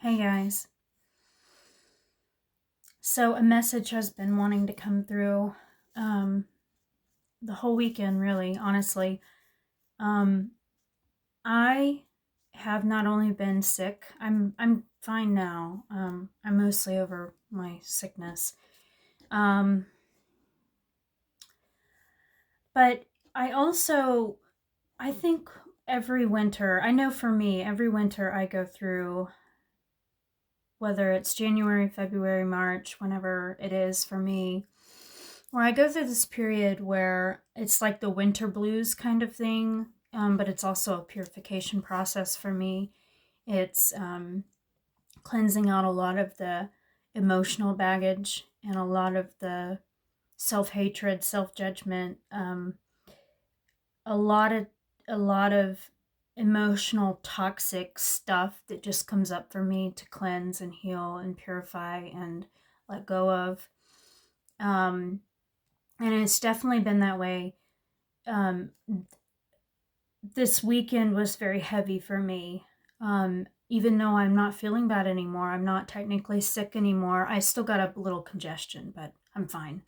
Hey guys. So a message has been wanting to come through um, the whole weekend, really, honestly. Um, I have not only been sick, I'm fine now. I'm mostly over my sickness. Um, but I think every winter, I know for me, every winter I go through, whether it's January, February, March, whenever it is for me, where I go through this period where it's like the winter blues kind of thing, but it's also a purification process for me. It's cleansing out a lot of the emotional baggage and a lot of the self hatred, self judgment, a lot of a lot of emotional toxic stuff that just comes up for me to cleanse and heal and purify and let go of. Um, and it's definitely been that way. Um, this weekend was very heavy for me. Even though I'm not feeling bad anymore, I'm not technically sick anymore. I still got a little congestion, but I'm fine.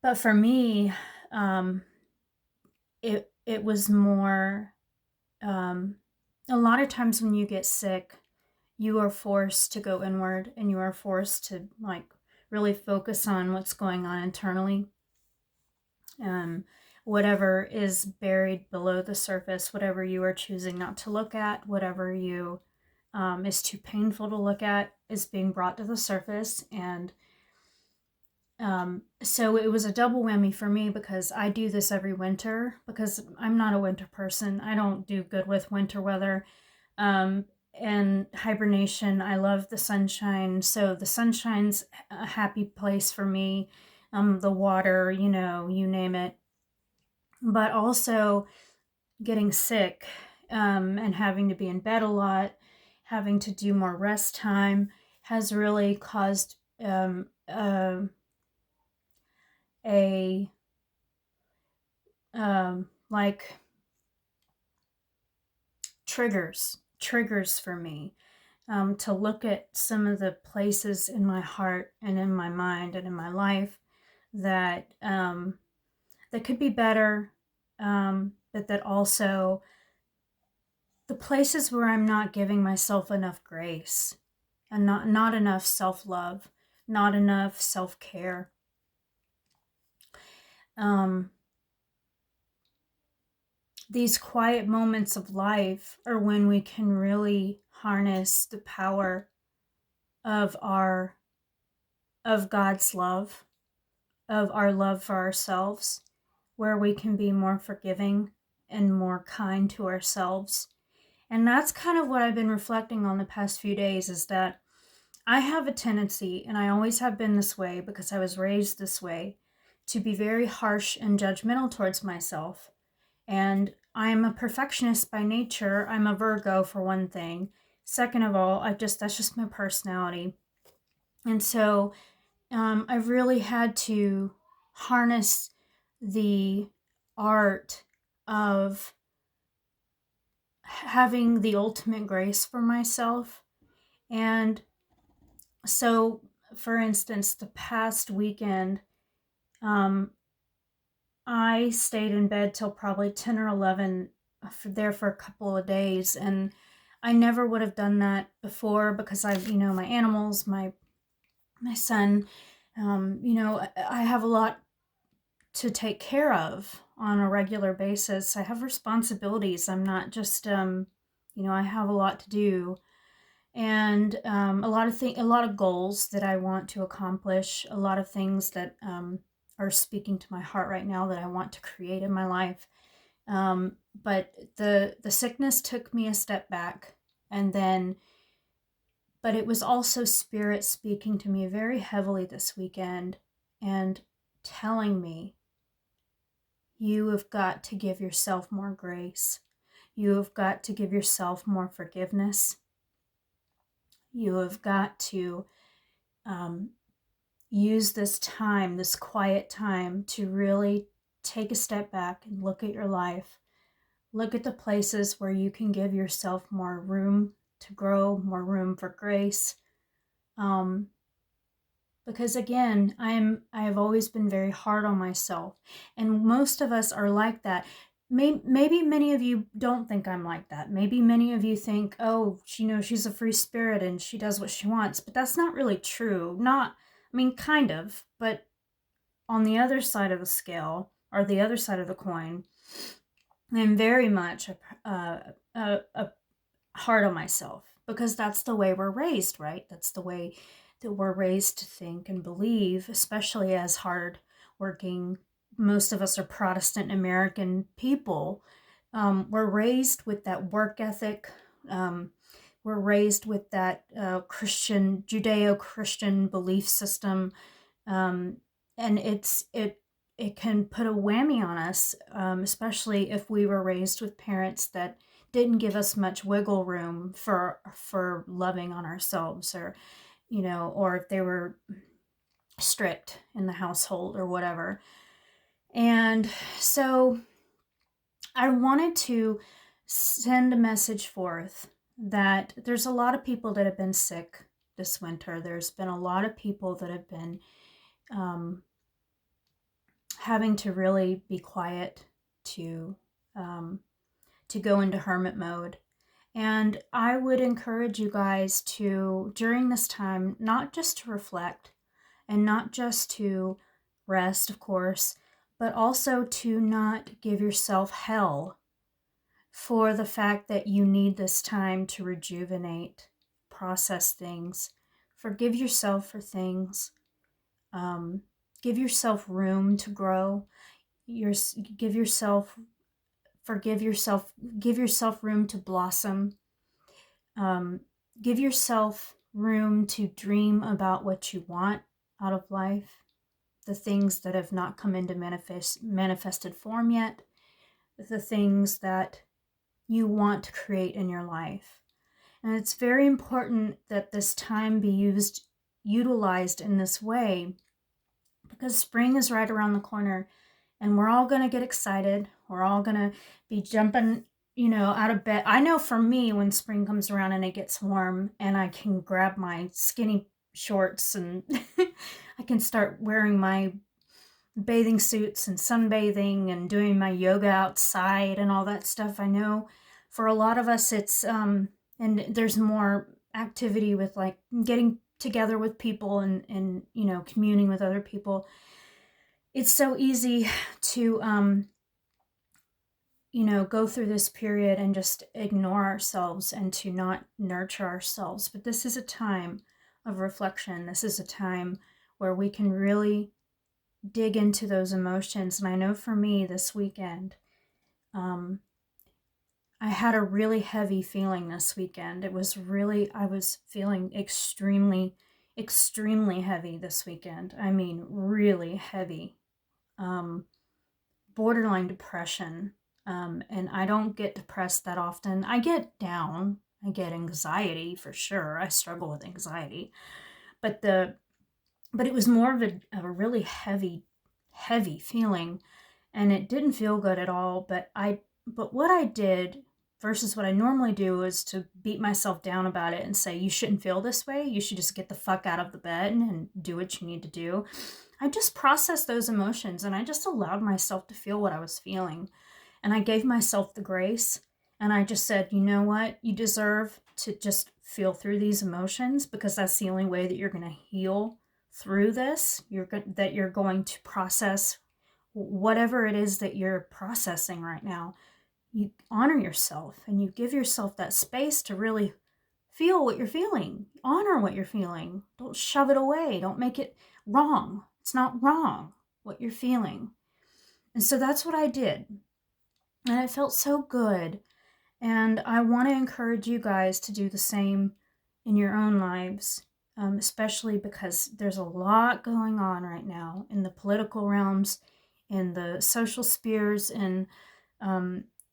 But for me, um, it was more. Um, a lot of times when you get sick, you are forced to go inward, and you are forced to like really focus on what's going on internally. um, Whatever is buried below the surface, whatever you are choosing not to look at, whatever you is too painful to look at, is being brought to the surface. And so it was a double whammy for me because I do this every winter because I'm not a winter person. I don't do good with winter weather. Um, and hibernation, I love the sunshine. So the sunshine's a happy place for me. The water, you name it. But also getting sick, and having to be in bed a lot, having to do more rest time has really caused a like triggers for me, to look at some of the places in my heart and in my mind and in my life that could be better, but that also the places where I'm not giving myself enough grace and not enough self-love, not enough self-care. Um, these quiet moments of life are when we can really harness the power of our of God's love, of our love for ourselves, where we can be more forgiving and more kind to ourselves. And that's kind of what I've been reflecting on the past few days, is that I have a tendency, and I always have been this way because I was raised this way, to be very harsh and judgmental towards myself. And I'm a perfectionist by nature. I'm a Virgo, for one thing. Second of all, that's just my personality. And so I've really had to harness the art of having the ultimate grace for myself. And so, for instance, the past weekend, um, I stayed in bed till probably 10 or 11 for a couple of days. And I never would have done that before because my animals, my son, I have a lot to take care of on a regular basis. I have responsibilities. I'm not just, I have a lot to do, and a lot of goals that I want to accomplish, a lot of things that are speaking to my heart right now that I want to create in my life. But the sickness took me a step back, and then, but it was also spirit speaking to me very heavily this weekend and telling me, you have got to give yourself more grace. You have got to give yourself more forgiveness. You have got to um, use this time, this quiet time, to really take a step back and look at your life. Look at the places where you can give yourself more room to grow, more room for grace. Because again, I have always been very hard on myself, and most of us are like that. Maybe many of you don't think I'm like that. Maybe many of you think, oh, she's a free spirit and she does what she wants, but that's not really true. Kind of, but on the other side of the scale, or the other side of the coin, I'm very much a hard on myself, because that's the way we're raised, right? That's the way that we're raised to think and believe, especially as hard working. Most of us are Protestant American people. We're raised with that work ethic. We're raised with that Judeo-Christian belief system, and it can put a whammy on us, especially if we were raised with parents that didn't give us much wiggle room for loving on ourselves, or if they were strict in the household or whatever. And so I wanted to send a message forth that there's a lot of people that have been sick this winter. There's been a lot of people that have been having to really be quiet to go into hermit mode. And I would encourage you guys to, during this time, not just to reflect and not just to rest, of course, but also to not give yourself hell for the fact that you need this time to rejuvenate, process things, forgive yourself for things, give yourself room to grow, give yourself room to blossom, give yourself room to dream about what you want out of life, the things that have not come into manifested form yet, the things that you want to create in your life. And it's very important that this time be utilized in this way, because spring is right around the corner, and we're all going to get excited. We're all going to be jumping, out of bed. I know for me, when spring comes around and it gets warm and I can grab my skinny shorts and I can start wearing my bathing suits and sunbathing and doing my yoga outside and all that stuff. I know for a lot of us it's and there's more activity with like getting together with people and communing with other people. It's so easy to go through this period and just ignore ourselves and to not nurture ourselves. But this is a time of reflection. This is a time where we can really dig into those emotions. And I know for me this weekend, I had a really heavy feeling this weekend. I was feeling extremely, extremely heavy this weekend. I mean, really heavy. Borderline depression. And I don't get depressed that often. I get down. I get anxiety for sure. I struggle with anxiety. But it was more of a really heavy feeling, and it didn't feel good at all. But what I did versus what I normally do is to beat myself down about it and say, you shouldn't feel this way. You should just get the fuck out of the bed and do what you need to do. I just processed those emotions and I just allowed myself to feel what I was feeling. And I gave myself the grace, and I just said, you know what? You deserve to just feel through these emotions, because that's the only way that you're going to heal through this. That you're going to process whatever it is that you're processing right now. You honor yourself and you give yourself that space to really feel what you're feeling. Honor what you're feeling. Don't shove it away. Don't make it wrong. It's not wrong what you're feeling. And so that's what I did. And it felt so good. And I want to encourage you guys to do the same in your own lives, especially because there's a lot going on right now in the political realms, in the social spheres, and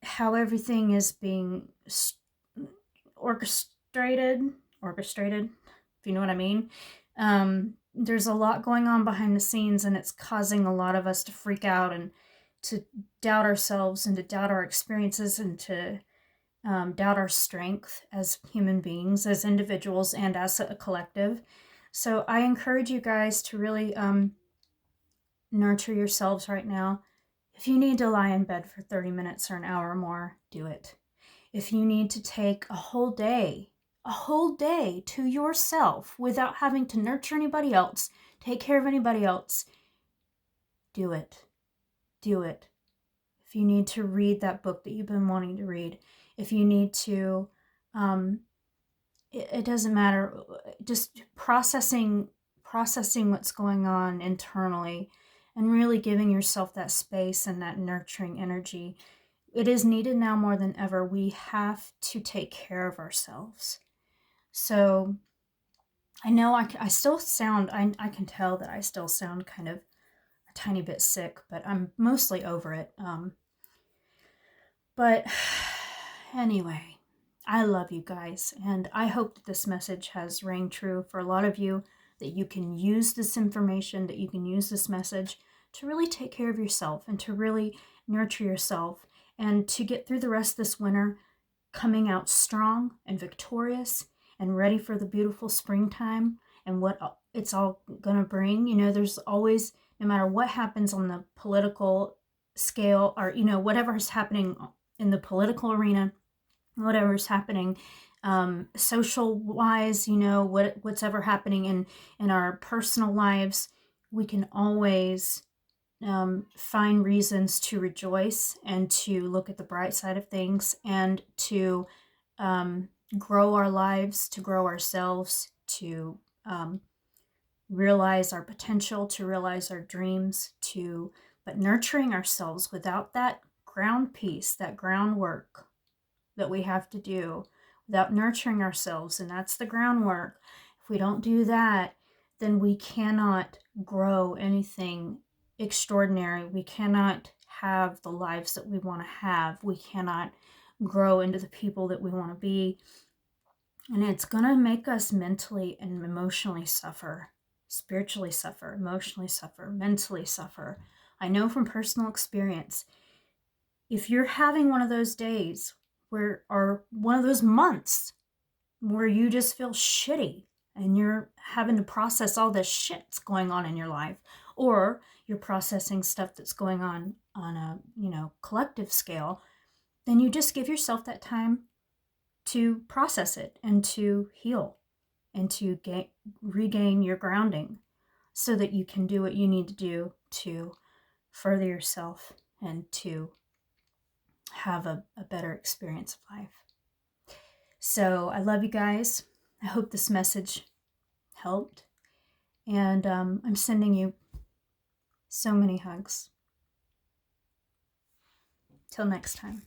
how everything is being orchestrated, if you know what I mean. There's a lot going on behind the scenes, and it's causing a lot of us to freak out and to doubt ourselves and to doubt our experiences and to doubt our strength as human beings, as individuals, and as a collective. So I encourage you guys to really nurture yourselves right now. If you need to lie in bed for 30 minutes or an hour or more, do it. If you need to take a whole day to yourself without having to nurture anybody else, take care of anybody else, do it. Do it. If you need to read that book that you've been wanting to read, if you need to, it doesn't matter, just processing what's going on internally and really giving yourself that space and that nurturing energy. It is needed now more than ever. We have to take care of ourselves. So I know I still sound, I can tell that I still sound kind of a tiny bit sick, but I'm mostly over it. But anyway, I love you guys, and I hope that this message has rang true for a lot of you, that you can use this information, that you can use this message to really take care of yourself and to really nurture yourself and to get through the rest of this winter coming out strong and victorious and ready for the beautiful springtime and what it's all going to bring. You know, there's always, no matter what happens on the political scale or, you know, whatever is happening in the political arena, whatever's happening social wise, you know, what's ever happening in our personal lives, we can always find reasons to rejoice and to look at the bright side of things and to grow our lives, to grow ourselves, to realize our potential, to realize our dreams, but nurturing ourselves without that ground piece, that groundwork that we have to do, without nurturing ourselves, and that's the groundwork. If we don't do that, then we cannot grow anything extraordinary. We cannot have the lives that we want to have. We cannot grow into the people that we want to be. And it's going to make us mentally and emotionally suffer, spiritually suffer, emotionally suffer, mentally suffer. I know from personal experience, if you're having one of those days or one of those months where you just feel shitty and you're having to process all this shit that's going on in your life, or you're processing stuff that's going on a, you know, collective scale, then you just give yourself that time to process it and to heal and to regain your grounding so that you can do what you need to do to further yourself and to have a better experience of life. So I love you guys. I hope this message helped. And I'm sending you so many hugs. Till next time.